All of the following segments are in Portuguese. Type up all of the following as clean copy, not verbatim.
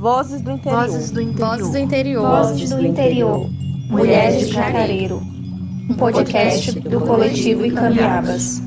Vozes do interior. Vozes do interior. Vozes do interior. Vozes do interior. Mulheres de Careiro. Um podcast do coletivo Icamiabas.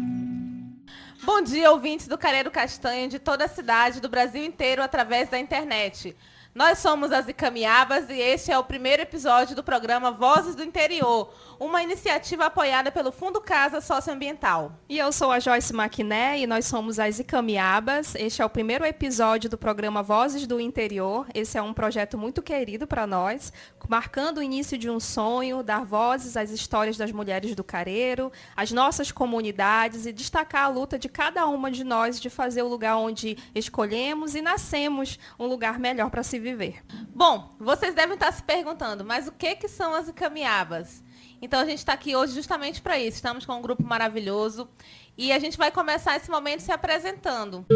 Bom dia, ouvintes do Careiro Castanho de toda a cidade, do Brasil inteiro, através da internet. Nós somos as Icamiabas e este é o primeiro episódio do programa Vozes do Interior, uma iniciativa apoiada pelo Fundo Casa Socioambiental. E eu sou a Joyce Maquiné e nós somos as Icamiabas. Este é o primeiro episódio do programa Vozes do Interior. Esse é um projeto muito querido para nós, marcando o início de um sonho, dar vozes às histórias das mulheres do Careiro, às nossas comunidades e destacar a luta de cada uma de nós de fazer o lugar onde escolhemos e nascemos um lugar melhor para se viver. Bom, vocês devem estar se perguntando, mas o que são as Icamiabas? Então a gente está aqui hoje justamente para isso. Estamos com um grupo maravilhoso e a gente vai começar esse momento se apresentando.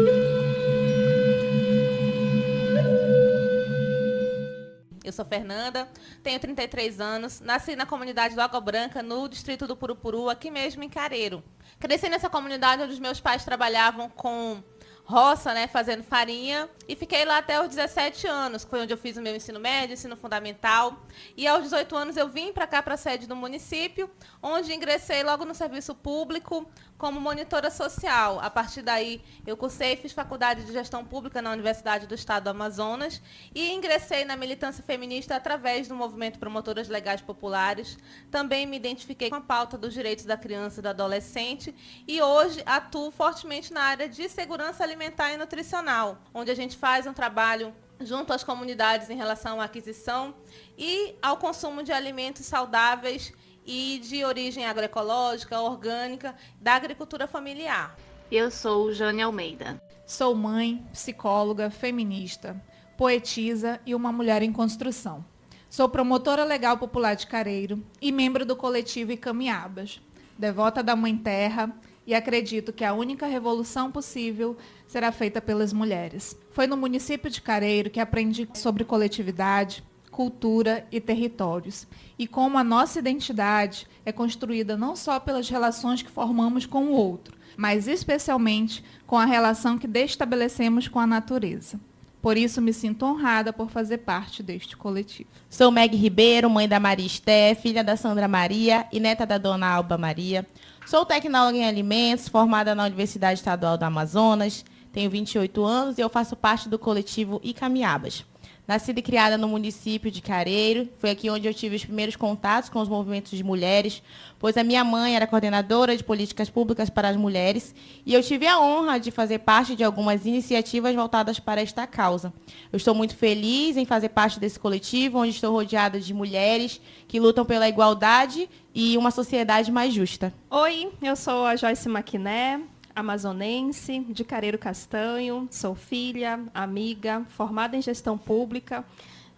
Eu sou Fernanda, tenho 33 anos, nasci na comunidade do Água Branca, no distrito do Purupuru, aqui mesmo em Careiro. Cresci nessa comunidade onde os meus pais trabalhavam com roça, né, fazendo farinha, e fiquei lá até os 17 anos, que foi onde eu fiz o meu ensino médio, ensino fundamental. E aos 18 anos eu vim para cá, para a sede do município, onde ingressei logo no serviço público como monitora social. A partir daí eu cursei e fiz faculdade de gestão pública na Universidade do Estado do Amazonas e ingressei na militância feminista através do movimento Promotoras Legais Populares. Também me identifiquei com a pauta dos direitos da criança e do adolescente e hoje atuo fortemente na área de segurança alimentar e nutricional, onde a gente faz um trabalho junto às comunidades em relação à aquisição e ao consumo de alimentos saudáveis e de origem agroecológica, orgânica, da agricultura familiar. Eu sou Jane Almeida. Sou mãe, psicóloga, feminista, poetisa e uma mulher em construção. Sou promotora legal popular de Careiro e membro do coletivo Icamiabas, devota da Mãe Terra, e acredito que a única revolução possível será feita pelas mulheres. Foi no município de Careiro que aprendi sobre coletividade, cultura e territórios, e como a nossa identidade é construída não só pelas relações que formamos com o outro, mas especialmente com a relação que estabelecemos com a natureza. Por isso, me sinto honrada por fazer parte deste coletivo. Sou Meg Ribeiro, mãe da Maria Esté, filha da Sandra Maria e neta da dona Alba Maria. Sou tecnóloga em alimentos, formada na Universidade Estadual do Amazonas. Tenho 28 anos e eu faço parte do coletivo Icamiabas. Nascida e criada no município de Careiro, foi aqui onde eu tive os primeiros contatos com os movimentos de mulheres, pois a minha mãe era coordenadora de políticas públicas para as mulheres e eu tive a honra de fazer parte de algumas iniciativas voltadas para esta causa. Eu estou muito feliz em fazer parte desse coletivo, onde estou rodeada de mulheres que lutam pela igualdade e uma sociedade mais justa. Oi, eu sou a Joyce Maquiné, amazonense, de Careiro Castanho, sou filha, amiga, formada em gestão pública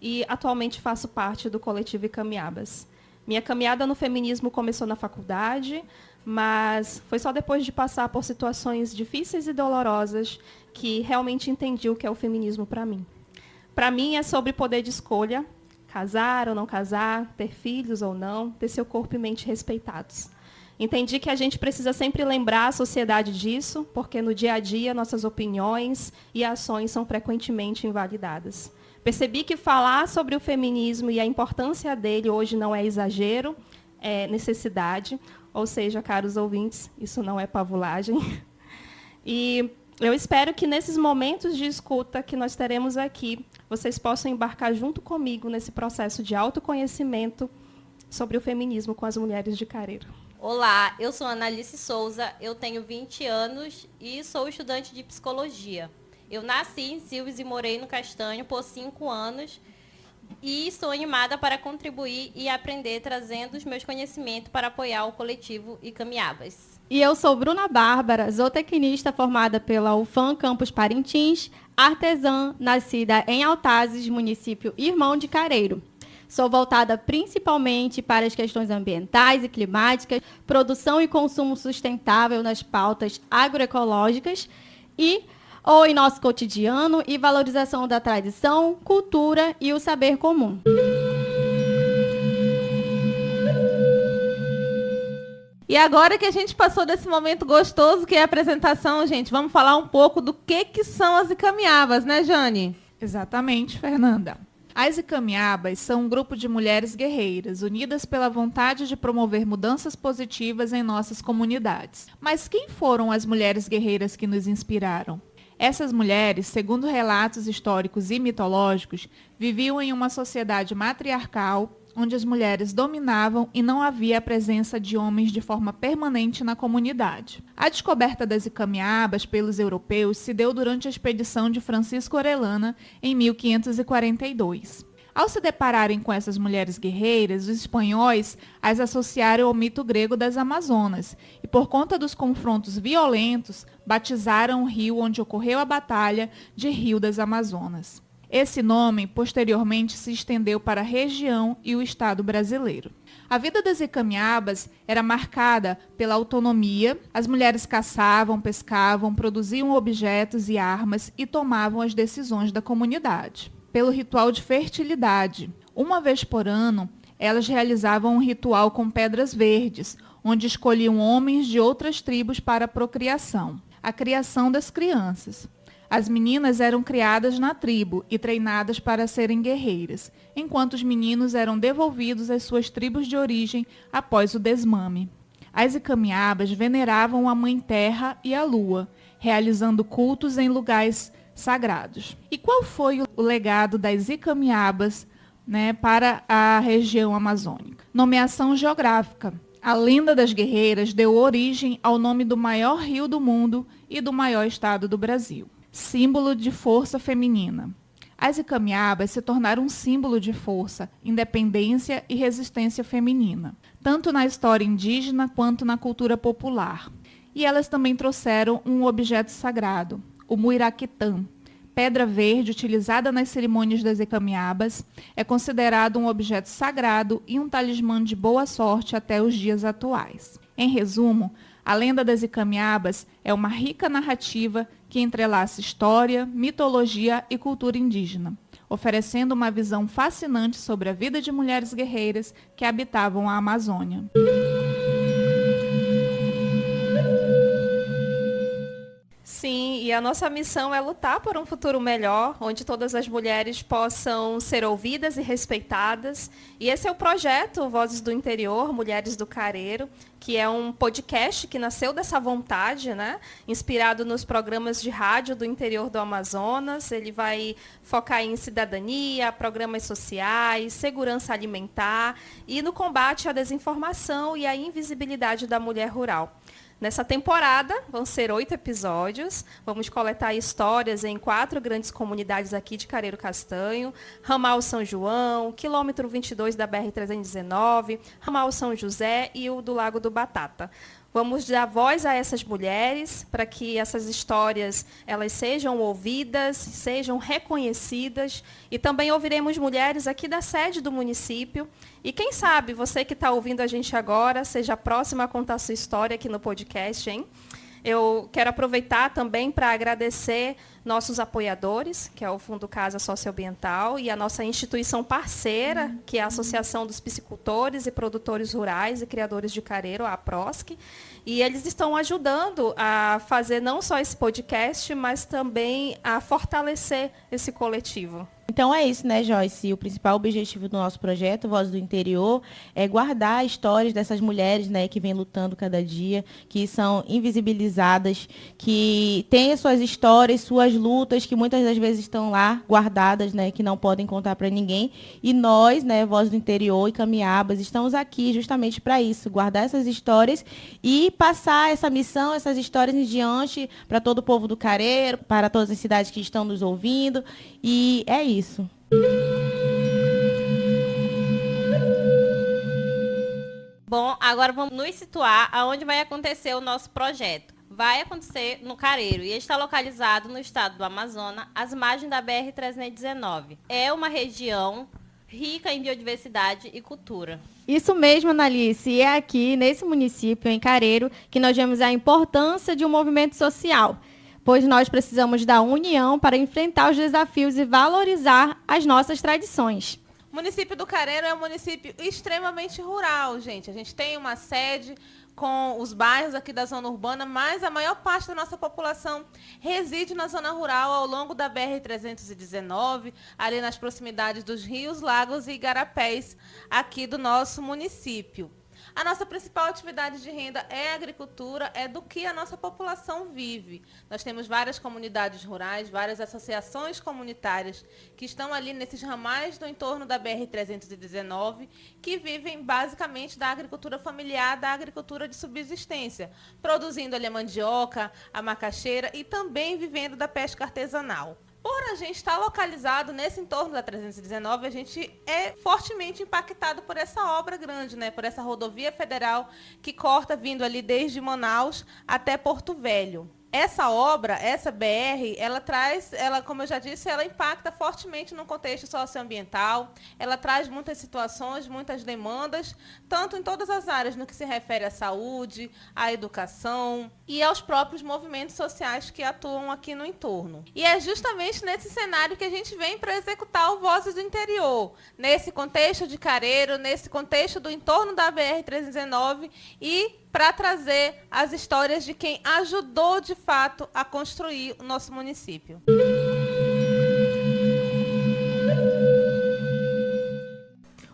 e atualmente faço parte do coletivo Icamiabas. Minha caminhada no feminismo começou na faculdade, mas foi só depois de passar por situações difíceis e dolorosas que realmente entendi o que é o feminismo para mim. Para mim é sobre poder de escolha, casar ou não casar, ter filhos ou não, ter seu corpo e mente respeitados. Entendi que a gente precisa sempre lembrar a sociedade disso, porque no dia a dia nossas opiniões e ações são frequentemente invalidadas. Percebi que falar sobre o feminismo e a importância dele hoje não é exagero, é necessidade. Ou seja, caros ouvintes, isso não é pavulagem. E eu espero que nesses momentos de escuta que nós teremos aqui, vocês possam embarcar junto comigo nesse processo de autoconhecimento sobre o feminismo com as mulheres de Careiro. Olá, eu sou Analice Souza, eu tenho 20 anos e sou estudante de psicologia. Eu nasci em Silves e morei no Castanho por 5 anos e estou animada para contribuir e aprender trazendo os meus conhecimentos para apoiar o coletivo Icamiabas. E eu sou Bruna Bárbara, zootecnista formada pela UFAM Campus Parintins, artesã, nascida em Altazes, município irmão de Careiro. Sou voltada principalmente para as questões ambientais e climáticas, produção e consumo sustentável nas pautas agroecológicas ou em nosso cotidiano e valorização da tradição, cultura e o saber comum. E agora que a gente passou desse momento gostoso, que é a apresentação, gente, vamos falar um pouco do que são as Icamiabas, né, Jane? Exatamente, Fernanda. As Icamiabas são um grupo de mulheres guerreiras, unidas pela vontade de promover mudanças positivas em nossas comunidades. Mas quem foram as mulheres guerreiras que nos inspiraram? Essas mulheres, segundo relatos históricos e mitológicos, viviam em uma sociedade matriarcal, onde as mulheres dominavam e não havia a presença de homens de forma permanente na comunidade. A descoberta das Icamiabas pelos europeus se deu durante a expedição de Francisco Orellana em 1542. Ao se depararem com essas mulheres guerreiras, os espanhóis as associaram ao mito grego das Amazonas e, por conta dos confrontos violentos, batizaram o rio onde ocorreu a batalha de Rio das Amazonas. Esse nome, posteriormente, se estendeu para a região e o estado brasileiro. A vida das Icamiabas era marcada pela autonomia. As mulheres caçavam, pescavam, produziam objetos e armas e tomavam as decisões da comunidade. Pelo ritual de fertilidade. Uma vez por ano, elas realizavam um ritual com pedras verdes, onde escolhiam homens de outras tribos para a procriação, a criação das crianças. As meninas eram criadas na tribo e treinadas para serem guerreiras, enquanto os meninos eram devolvidos às suas tribos de origem após o desmame. As Icamiabas veneravam a Mãe Terra e a Lua, realizando cultos em lugares sagrados. E qual foi o legado das Icamiabas, para a região amazônica? Nomeação geográfica. A lenda das guerreiras deu origem ao nome do maior rio do mundo e do maior estado do Brasil. Símbolo de força feminina. As Icamiabas se tornaram um símbolo de força, independência e resistência feminina, tanto na história indígena quanto na cultura popular. E elas também trouxeram um objeto sagrado, o muiraquitã, pedra verde utilizada nas cerimônias das Icamiabas, é considerado um objeto sagrado e um talismã de boa sorte até os dias atuais. Em resumo, a lenda das Icamiabas é uma rica narrativa que entrelaça história, mitologia e cultura indígena, oferecendo uma visão fascinante sobre a vida de mulheres guerreiras que habitavam a Amazônia. Sim, e a nossa missão é lutar por um futuro melhor, onde todas as mulheres possam ser ouvidas e respeitadas. E esse é o projeto Vozes do Interior, Mulheres do Careiro, que é um podcast que nasceu dessa vontade, inspirado nos programas de rádio do interior do Amazonas. Ele vai focar em cidadania, programas sociais, segurança alimentar e no combate à desinformação e à invisibilidade da mulher rural. Nessa temporada, vão ser 8 episódios. Vamos coletar histórias em 4 grandes comunidades aqui de Careiro Castanho. Ramal São João, quilômetro 22 da BR-319, Ramal São José e o do Lago do Batata. Vamos dar voz a essas mulheres para que essas histórias elas sejam ouvidas, sejam reconhecidas. E também ouviremos mulheres aqui da sede do município. E quem sabe você que está ouvindo a gente agora seja a próxima a contar a sua história aqui no podcast, hein? Eu quero aproveitar também para agradecer nossos apoiadores, que é o Fundo Casa Socioambiental, e a nossa instituição parceira, que é a Associação dos Piscicultores e Produtores Rurais e Criadores de Careiro, a APROSC. E eles estão ajudando a fazer não só esse podcast, mas também a fortalecer esse coletivo. Então é isso, né, Joyce? O principal objetivo do nosso projeto, Voz do Interior, é guardar histórias dessas mulheres, que vêm lutando cada dia, que são invisibilizadas, que têm suas histórias, suas lutas, que muitas das vezes estão lá guardadas, que não podem contar para ninguém. E nós, Voz do Interior e Icamiabas, estamos aqui justamente para isso, guardar essas histórias e passar essa missão, essas histórias em diante para todo o povo do Careiro, para todas as cidades que estão nos ouvindo. E é isso. Bom, agora vamos nos situar aonde vai acontecer o nosso projeto. Vai acontecer no Careiro e está localizado no estado do Amazonas, às margens da BR-319. É uma região rica em biodiversidade e cultura. Isso mesmo, Analice. E é aqui, nesse município, em Careiro, que nós vemos a importância de um movimento social, pois nós precisamos da união para enfrentar os desafios e valorizar as nossas tradições. município do Careiro é um município extremamente rural, gente. A gente tem uma sede com os bairros aqui da zona urbana, mas a maior parte da nossa população reside na zona rural ao longo da BR-319, ali nas proximidades dos rios, lagos e igarapés aqui do nosso município. A nossa principal atividade de renda é a agricultura, é do que a nossa população vive. Nós temos várias comunidades rurais, várias associações comunitárias que estão ali nesses ramais do entorno da BR-319, que vivem basicamente da agricultura familiar, da agricultura de subsistência, produzindo ali a mandioca, a macaxeira e também vivendo da pesca artesanal. Por a gente estar localizado nesse entorno da 319, a gente é fortemente impactado por essa obra grande, né? Por essa rodovia federal que corta vindo ali desde Manaus até Porto Velho. Essa obra, essa BR, como eu já disse, ela impacta fortemente no contexto socioambiental, ela traz muitas situações, muitas demandas, tanto em todas as áreas, no que se refere à saúde, à educação e aos próprios movimentos sociais que atuam aqui no entorno. E é justamente nesse cenário que a gente vem para executar o Vozes do Interior, nesse contexto de Careiro, nesse contexto do entorno da BR-319 e para trazer as histórias de quem ajudou, de fato, a construir o nosso município.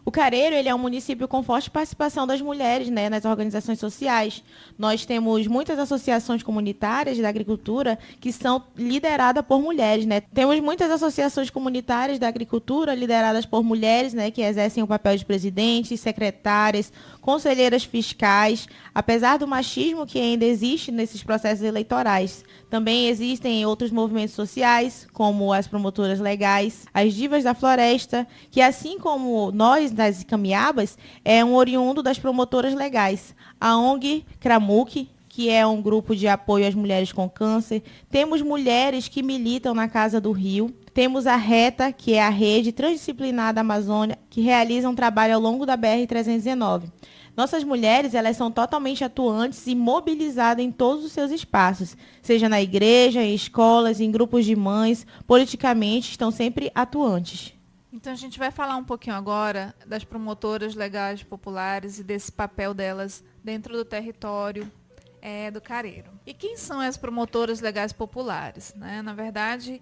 O Careiro, ele é um município com forte participação das mulheres, né, nas organizações sociais. Nós temos muitas associações comunitárias da agricultura que são lideradas por mulheres, né? Temos muitas associações comunitárias da agricultura lideradas por mulheres, né, que exercem o papel de presidentes, secretárias, conselheiras fiscais, apesar do machismo que ainda existe nesses processos eleitorais. Também existem outros movimentos sociais, como as promotoras legais, as divas da floresta, que assim como nós, das Camiabas, é um oriundo das promotoras legais. A ONG Cramuc, que é um grupo de apoio às mulheres com câncer. Temos mulheres que militam na Casa do Rio. Temos a RETA, que é a Rede Transdisciplinar da Amazônia, que realiza um trabalho ao longo da BR-319. Nossas mulheres, elas são totalmente atuantes e mobilizadas em todos os seus espaços, seja na igreja, em escolas, em grupos de mães, politicamente, estão sempre atuantes. Então, a gente vai falar um pouquinho agora das promotoras legais populares e desse papel delas dentro do território do Careiro. E quem são as promotoras legais populares? Né? Na verdade,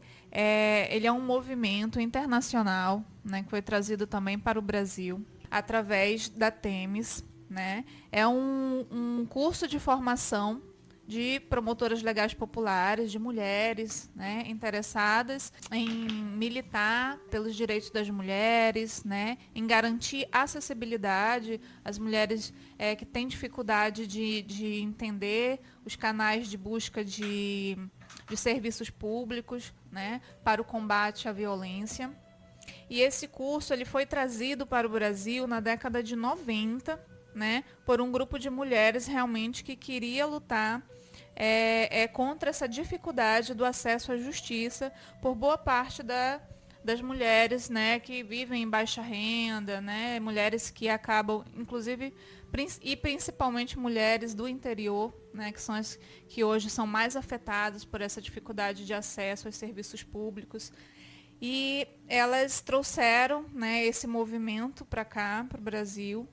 ele é um movimento internacional, né, que foi trazido também para o Brasil através da Temis. Né? É um curso de formação de promotoras legais populares, de mulheres, né, interessadas em militar pelos direitos das mulheres, né, em garantir acessibilidade às mulheres que têm dificuldade de entender os canais de busca de serviços públicos, né, para o combate à violência. E esse curso ele foi trazido para o Brasil na década de 90, né, por um grupo de mulheres realmente que queria lutar contra essa dificuldade do acesso à justiça por boa parte das mulheres, né, que vivem em baixa renda, né, mulheres que acabam, inclusive, e principalmente mulheres do interior, né, que são as que hoje são mais afetadas por essa dificuldade de acesso aos serviços públicos. E elas trouxeram, né, esse movimento para cá, para o Brasil,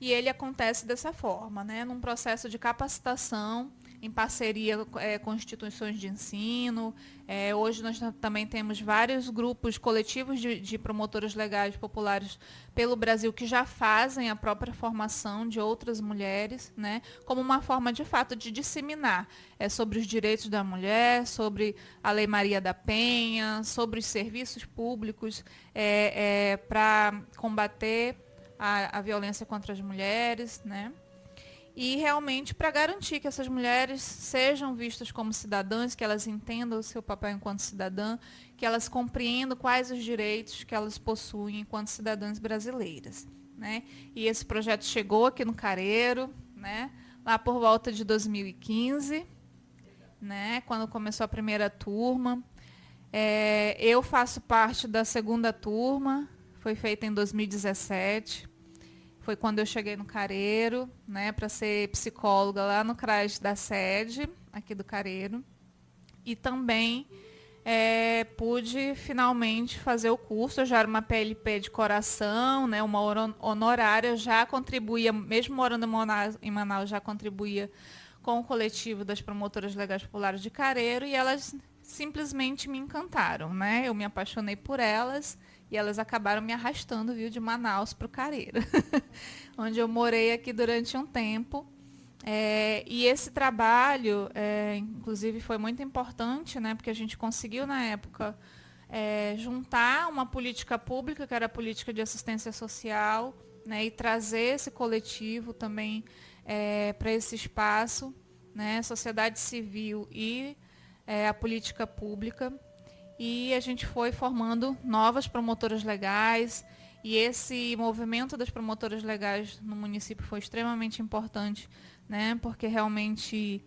e ele acontece dessa forma, né, num processo de capacitação, em parceria com instituições de ensino. Hoje nós também temos vários grupos coletivos de promotoras legais populares pelo Brasil que já fazem a própria formação de outras mulheres, né, como uma forma, de fato, de disseminar sobre os direitos da mulher, sobre a Lei Maria da Penha, sobre os serviços públicos para combater a violência contra as mulheres, né? E realmente para garantir que essas mulheres sejam vistas como cidadãs, que elas entendam o seu papel enquanto cidadã, que elas compreendam quais os direitos que elas possuem enquanto cidadãs brasileiras, né? E esse projeto chegou aqui no Careiro, né, lá por volta de 2015, né, quando começou a primeira turma. Eu faço parte da segunda turma, foi feita em 2017. Foi quando eu cheguei no Careiro, né, para ser psicóloga lá no CRAS da sede, aqui do Careiro. E também pude finalmente fazer o curso. Eu já era uma PLP de coração, né, uma honorária, já contribuía, mesmo morando em Manaus, já contribuía com o coletivo das promotoras legais populares de Careiro, e elas simplesmente me encantaram, né? Eu me apaixonei por elas e elas acabaram me arrastando, viu, de Manaus para o Careiro, onde eu morei aqui durante um tempo. E esse trabalho, inclusive, foi muito importante, né, porque a gente conseguiu, na época, juntar uma política pública, que era a política de assistência social, né, e trazer esse coletivo também para esse espaço, né, sociedade civil e a política pública. E a gente foi formando novas promotoras legais, e esse movimento das promotoras legais no município foi extremamente importante, né, porque realmente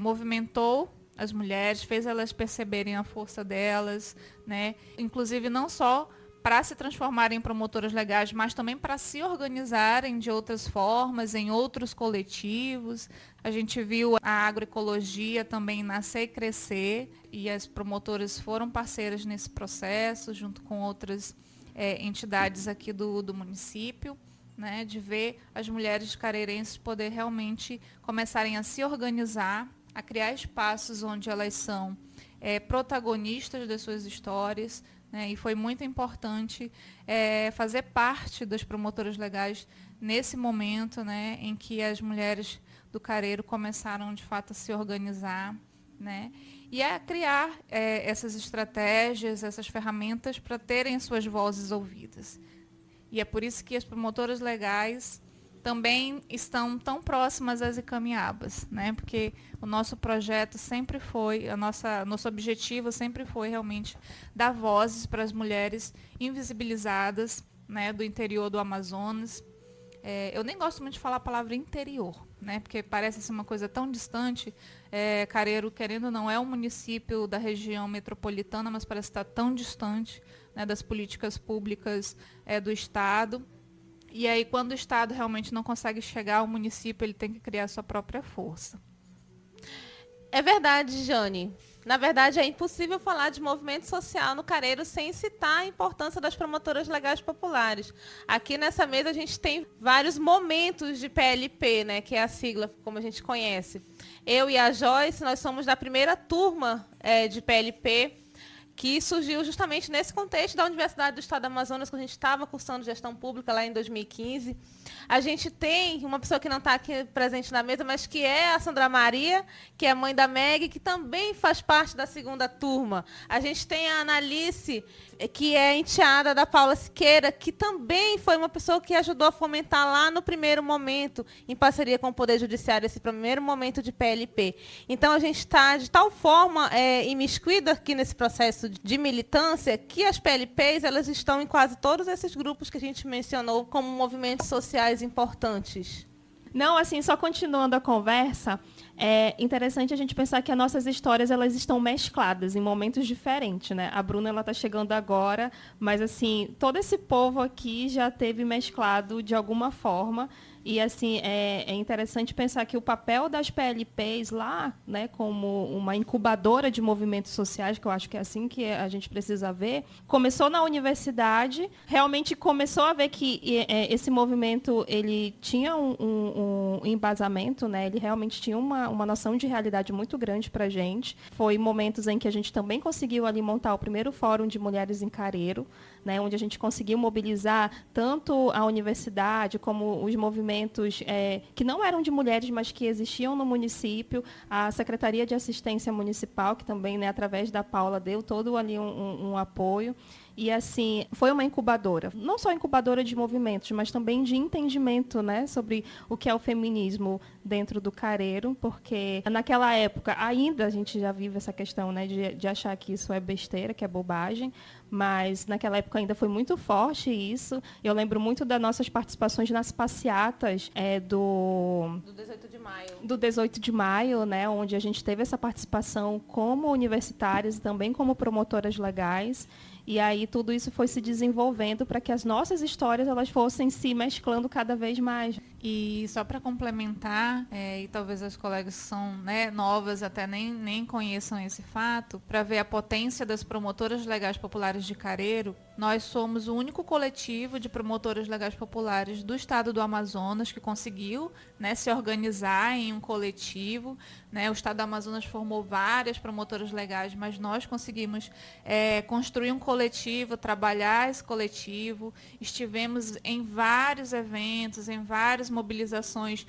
movimentou as mulheres, fez elas perceberem a força delas, né, inclusive não só para se transformarem em promotoras legais, mas também para se organizarem de outras formas, em outros coletivos. A gente viu a agroecologia também nascer e crescer, e as promotoras foram parceiras nesse processo, junto com outras entidades aqui do município, né, de ver as mulheres careirenses poder realmente começarem a se organizar, a criar espaços onde elas são protagonistas das suas histórias, né, e foi muito importante fazer parte das promotoras legais nesse momento, né, em que as mulheres do Careiro começaram, de fato, a se organizar, né, e a criar essas estratégias, essas ferramentas para terem suas vozes ouvidas. E é por isso que as promotoras legais também estão tão próximas às Icamiabas, né? Porque o nosso projeto sempre foi, nosso objetivo sempre foi realmente dar vozes para as mulheres invisibilizadas, né, do interior do Amazonas. Eu nem gosto muito de falar a palavra interior, né, porque parece ser uma coisa tão distante. Careiro, querendo ou não, é um município da região metropolitana, mas parece estar tão distante, né, das políticas públicas do Estado. E aí, quando o Estado realmente não consegue chegar ao município, ele tem que criar sua própria força. É verdade, Jane. Na verdade, é impossível falar de movimento social no Careiro sem citar a importância das promotoras legais populares. Aqui nessa mesa a gente tem vários momentos de PLP, né, que é a sigla, como a gente conhece. Eu e a Joyce, nós somos da primeira turma de PLP, que surgiu justamente nesse contexto da Universidade do Estado do Amazonas, quando a gente estava cursando gestão pública lá em 2015. A gente tem uma pessoa que não está aqui presente na mesa, mas que é a Sandra Maria, que é mãe da Meg, que também faz parte da segunda turma. A gente tem a Analice, que é enteada da Paula Siqueira, que também foi uma pessoa que ajudou a fomentar lá no primeiro momento, em parceria com o Poder Judiciário, esse primeiro momento de PLP. Então, a gente está de tal forma imiscuída aqui nesse processo de militância, que as PLPs elas estão em quase todos esses grupos que a gente mencionou como movimentos sociais importantes. Não, assim, só continuando a conversa, é interessante a gente pensar que as nossas histórias elas estão mescladas em momentos diferentes, né? A Bruna ela está chegando agora, mas assim todo esse povo aqui já teve mesclado de alguma forma. E assim é interessante pensar que o papel das PLPs lá, né, como uma incubadora de movimentos sociais, que eu acho que é assim que a gente precisa ver, começou na universidade, realmente começou a ver que esse movimento ele tinha um embasamento, né, ele realmente tinha uma noção de realidade muito grande para a gente. Foi momentos em que a gente também conseguiu ali montar o primeiro fórum de mulheres em Careiro, né, onde a gente conseguiu mobilizar tanto a universidade como os movimentos que não eram de mulheres, mas que existiam no município, a Secretaria de Assistência Municipal, que também, né, através da Paula, deu todo ali um apoio. E, assim, foi uma incubadora. Não só incubadora de movimentos, mas também de entendimento, né, sobre o que é o feminismo dentro do Careiro, porque naquela época, ainda a gente já vive essa questão, né, de achar que isso é besteira, que é bobagem, mas naquela época ainda foi muito forte isso. Eu lembro muito das nossas participações nas passeatas do 18 de maio. Do 18 de maio, né, onde a gente teve essa participação como universitárias e também como promotoras legais. E aí tudo isso foi se desenvolvendo para que as nossas histórias elas fossem se mesclando cada vez mais. E só para complementar, e talvez as colegas que são, né, novas até nem conheçam esse fato, para ver a potência das promotoras legais populares de Careiro, nós somos o único coletivo de promotoras legais populares do estado do Amazonas que conseguiu, né, se organizar em um coletivo. Né? O estado do Amazonas formou várias promotoras legais, mas nós conseguimos construir um coletivo, trabalhar esse coletivo. Estivemos em vários eventos, em várias mobilizações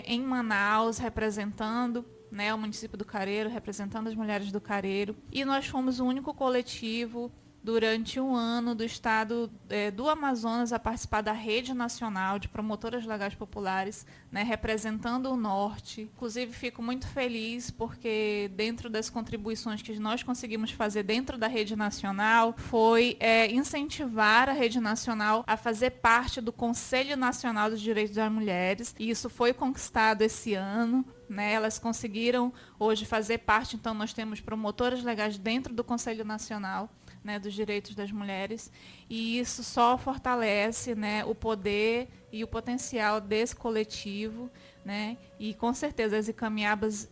em Manaus, representando, né, o município do Careiro, representando as mulheres do Careiro. E nós fomos o único coletivo durante um ano do estado do Amazonas a participar da rede nacional de promotoras legais populares, né, representando o norte. Inclusive, fico muito feliz porque dentro das contribuições que nós conseguimos fazer dentro da rede nacional foi incentivar a rede nacional a fazer parte do Conselho Nacional dos Direitos das Mulheres, e isso foi conquistado esse ano. Né, elas conseguiram hoje fazer parte, então nós temos promotoras legais dentro do Conselho Nacional, né, dos Direitos das Mulheres, e isso só fortalece, né, o poder e o potencial desse coletivo, né, e com certeza as Icamiabas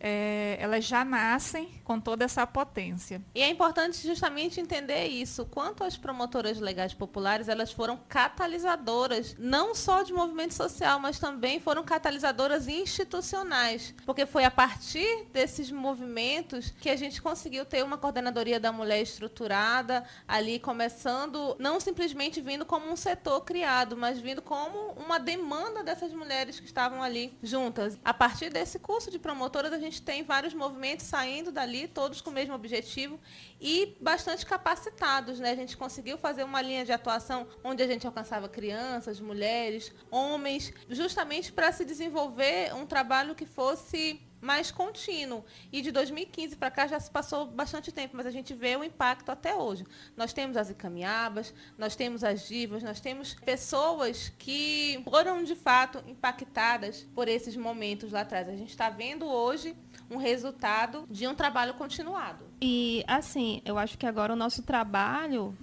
elas já nascem com toda essa potência. E é importante justamente entender isso, quanto as promotoras legais populares, elas foram catalisadoras, não só de movimento social, mas também foram catalisadoras institucionais, porque foi a partir desses movimentos que a gente conseguiu ter uma coordenadoria da mulher estruturada, ali começando, não simplesmente vindo como um setor criado, mas vindo como uma demanda dessas mulheres que estavam ali juntas. A partir desse curso de promotoras, a gente tem vários movimentos saindo dali, todos com o mesmo objetivo e bastante capacitados, né? A gente conseguiu fazer uma linha de atuação onde a gente alcançava crianças, mulheres, homens, justamente para se desenvolver um trabalho que fosse mais contínuo. E de 2015 para cá já se passou bastante tempo, mas a gente vê o impacto até hoje. Nós temos as Icamiabas, nós temos as divas, nós temos pessoas que foram, de fato, impactadas por esses momentos lá atrás. A gente está vendo hoje um resultado de um trabalho continuado. E, assim, eu acho que agora o nosso trabalho,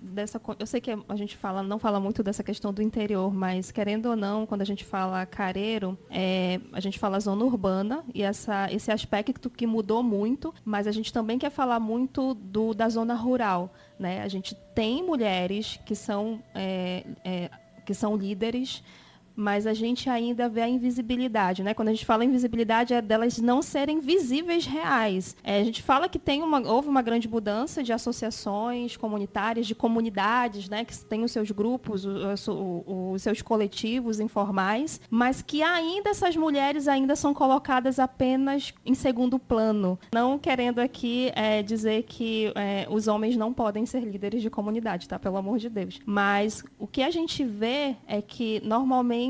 eu sei que a gente não fala muito dessa questão do interior, mas, querendo ou não, quando a gente fala Careiro, a gente fala zona urbana, e esse aspecto que mudou muito, mas a gente também quer falar muito da zona rural. Né? A gente tem mulheres que são líderes, mas a gente ainda vê a invisibilidade, né? Quando a gente fala invisibilidade, é delas não serem visíveis reais. A gente fala que houve uma grande mudança de associações comunitárias, de comunidades, né? Que têm os seus grupos, os seus coletivos informais, mas que ainda essas mulheres ainda são colocadas apenas em segundo plano. Não querendo aqui dizer que os homens não podem ser líderes de comunidade, tá? Pelo amor de Deus. Mas o que a gente vê é que, normalmente,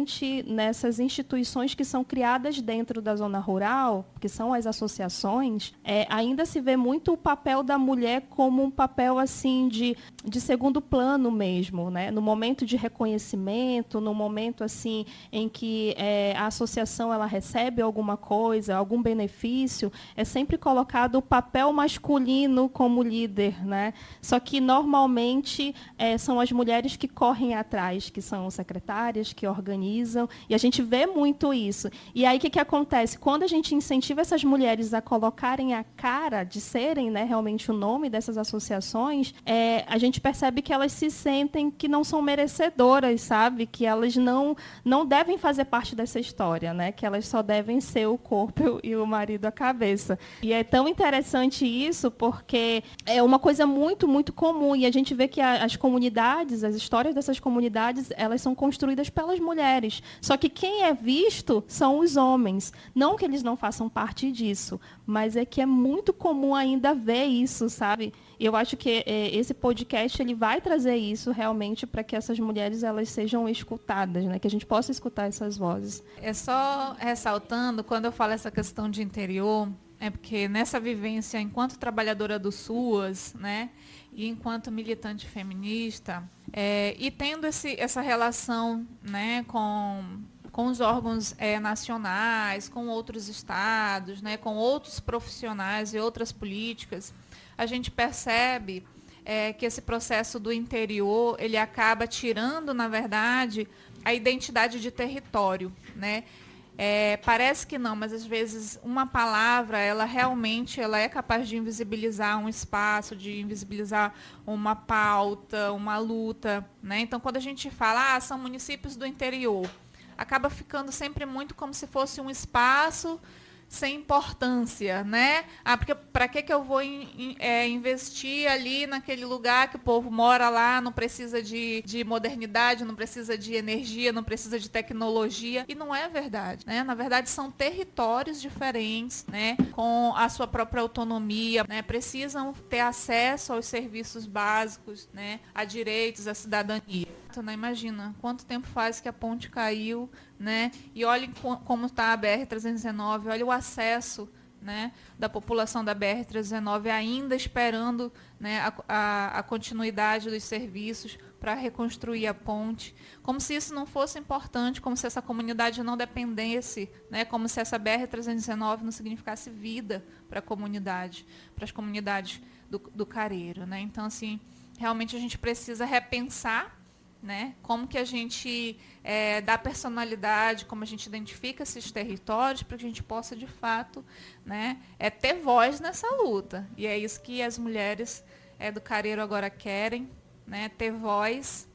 nessas instituições que são criadas dentro da zona rural, que são as associações, ainda se vê muito o papel da mulher como um papel assim de segundo plano mesmo, né? No momento de reconhecimento, no momento assim em que a associação ela recebe alguma coisa, algum benefício, é sempre colocado o papel masculino como líder, né? Só que normalmente são as mulheres que correm atrás, que são secretárias, que organizam, e a gente vê muito isso. E aí o que acontece? Quando a gente incentiva essas mulheres a colocarem a cara de serem, né, realmente o nome dessas associações, a gente percebe que elas se sentem que não são merecedoras, sabe? Que elas não devem fazer parte dessa história, né? Que elas só devem ser o corpo e o marido a cabeça. E é tão interessante isso porque é uma coisa muito, muito comum, e a gente vê que as comunidades, as histórias dessas comunidades, elas são construídas pelas mulheres. Só que quem é visto são os homens. Não que eles não façam parte disso, mas é que é muito comum ainda ver isso, sabe? E eu acho que esse podcast ele vai trazer isso realmente para que essas mulheres elas sejam escutadas, né? Que a gente possa escutar essas vozes. É só ressaltando, quando eu falo essa questão de interior, é porque nessa vivência, enquanto trabalhadora do SUAS, né, e enquanto militante feminista, e tendo essa relação, né, com os órgãos nacionais, com outros estados, né, com outros profissionais e outras políticas, a gente percebe que esse processo do interior, ele acaba tirando, na verdade, a identidade de território, né? Parece que não, mas às vezes uma palavra, ela realmente é capaz de invisibilizar um espaço, de invisibilizar uma pauta, uma luta, né? Então, quando a gente fala, são municípios do interior, acaba ficando sempre muito como se fosse um espaço sem importância, né? Porque para que eu vou investir ali naquele lugar que o povo mora lá, não precisa de modernidade, não precisa de energia, não precisa de tecnologia, e não é verdade, né? Na verdade, são territórios diferentes, né? Com a sua própria autonomia, né? Precisam ter acesso aos serviços básicos, né? A direitos, à cidadania. Né? Imagina quanto tempo faz que a ponte caiu, né? E olhem como está a BR-319, olha o acesso, né, da população da BR-319 ainda esperando, né, a continuidade dos serviços para reconstruir a ponte, como se isso não fosse importante, como se essa comunidade não dependesse, né, como se essa BR-319 não significasse vida para a comunidade, para as comunidades do Careiro, né? Então, assim, realmente a gente precisa repensar, né? Como que a gente dá personalidade, como a gente identifica esses territórios para que a gente possa, de fato, né, ter voz nessa luta. E é isso que as mulheres do Careiro agora querem, né? Ter voz,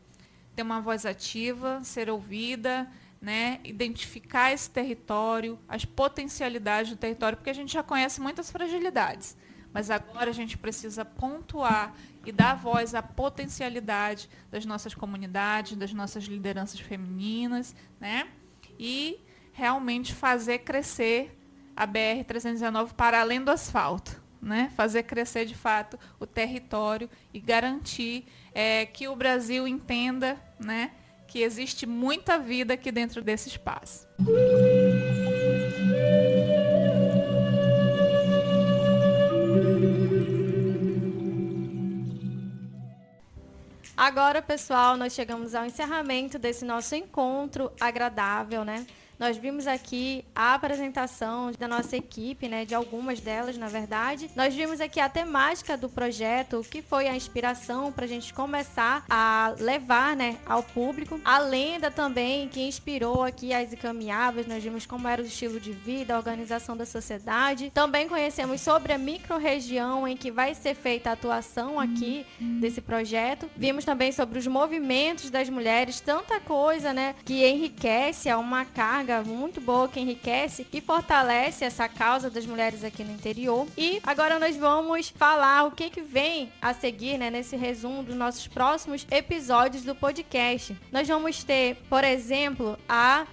ter uma voz ativa, ser ouvida, né? Identificar esse território, as potencialidades do território, porque a gente já conhece muitas fragilidades. Mas agora a gente precisa pontuar e dar voz à potencialidade das nossas comunidades, das nossas lideranças femininas, né? E realmente fazer crescer a BR-319 para além do asfalto, né? Fazer crescer, de fato, o território e garantir que o Brasil entenda, né, que existe muita vida aqui dentro desse espaço. Agora, pessoal, nós chegamos ao encerramento desse nosso encontro agradável, né? Nós vimos aqui a apresentação da nossa equipe, né, de algumas delas, na verdade. Nós vimos aqui a temática do projeto, que foi a inspiração para a gente começar a levar, né, ao público. A lenda também, que inspirou aqui as Encaminháveis. Nós vimos como era o estilo de vida, a organização da sociedade. Também conhecemos sobre a micro-região em que vai ser feita a atuação aqui desse projeto. Vimos também sobre os movimentos das mulheres, tanta coisa, né, que enriquece, é uma carga muito boa, que enriquece e fortalece essa causa das mulheres aqui no interior. E agora nós vamos falar o que vem a seguir, né, nesse resumo dos nossos próximos episódios do podcast. Nós vamos ter, por exemplo,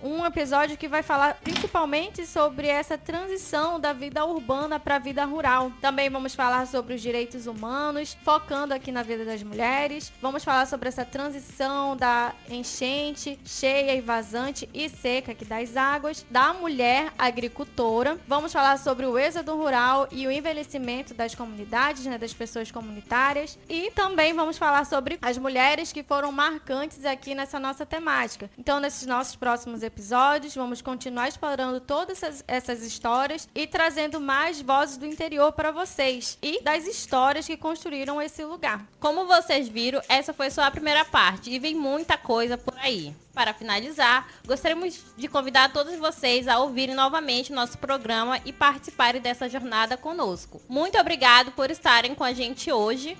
um episódio que vai falar principalmente sobre essa transição da vida urbana para a vida rural. Também vamos falar sobre os direitos humanos, focando aqui na vida das mulheres. Vamos falar sobre essa transição da enchente cheia e vazante e seca que das águas, da mulher agricultora. Vamos falar sobre o êxodo rural e o envelhecimento das comunidades, né, das pessoas comunitárias. E também vamos falar sobre as mulheres que foram marcantes aqui nessa nossa temática. Então, nesses nossos próximos episódios, vamos continuar explorando todas essas histórias e trazendo mais vozes do interior para vocês e das histórias que construíram esse lugar. Como vocês viram, essa foi só a primeira parte e vem muita coisa por aí. Para finalizar, gostaríamos de convidar todos vocês a ouvirem novamente nosso programa e participarem dessa jornada conosco. Muito obrigado por estarem com a gente hoje.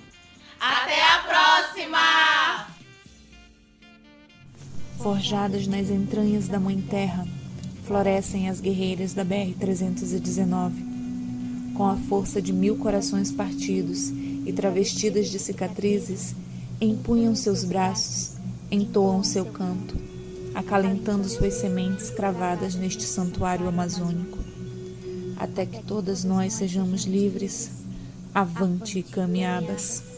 Até a próxima! Forjadas nas entranhas da Mãe Terra, florescem as guerreiras da BR-319. Com a força de 1000 corações partidos e travestidas de cicatrizes, empunham seus braços, entoam seu canto, acalentando suas sementes cravadas neste santuário amazônico. Até que todas nós sejamos livres, avante, Encaminháveis!